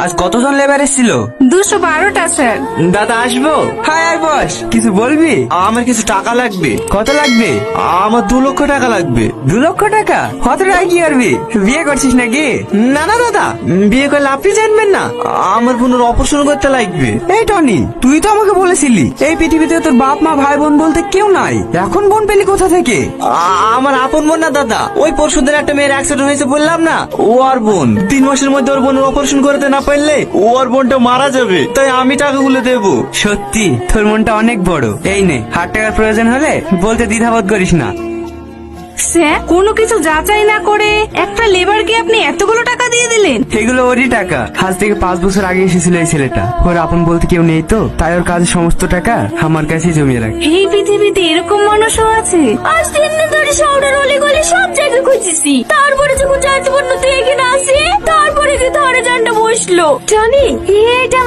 আজ কতজন লেবার এসেছিল? 212টা স্যার। দাদা আসবো? হ্যাঁ আয় বস। কিছু বলবি? আমার কিছু টাকা লাগবে। কত লাগবে? আমার 2 লক্ষ টাকা লাগবে। 2 লক্ষ টাকা? কত টাকা কি করবি? বিয়ে করছিস নাকি? না না দাদা, বিয়ে করলে আপনি জানবেন না। আমার বোনের অপারেশন করতে লাগবে। এই টনি, তুই তো আমাকে বলেছিলি এই পৃথিবীতে তোর বাপ মা ভাই বোন বলতে কেউ নাই, এখন বোন পেলি কোথা থেকে? আমার আপন বোন না দাদা, ওই পরশুদিন একটা মেয়ের অ্যাক্সিডেন্ট হয়েছে বললাম না, ও আর বোন। 3 মাসের মধ্যে ওর বোনের অপারেশন করতে না পারলে ওর বোনটা মারা যাবে, তাই আমি টাকাগুলো দেবো। সত্যি তোর মনটা অনেক বড়। এই নে, হাট টাকার প্রয়োজন হলে বলতে দ্বিধাবোধ করিস না। স্যার, কোনো কিছু যাচাই না করে একটা লেবারকে আপনি এতগুলো টাকা দিয়ে দিলেন? এগুলো ওরই টাকা। আজ থেকে 5 বছর আগে এসেছিল এই ছেলেটা। ওর আপন বলতে কেউ নেই তো, তাই ওর কাজের সমস্ত টাকা আমার কাছেই জমিয়ে রাখে। এই পৃথিবীতে এরকম মানুষও আছে? আজ 3 দিন ধরে শহরের অলিগলি সব জায়গায় খুঁজেছি, তারপরে যখন জানতে পারলো তুই এখানে আসি, তারপরে যে ধরে জানটা বসলো। জানি এটা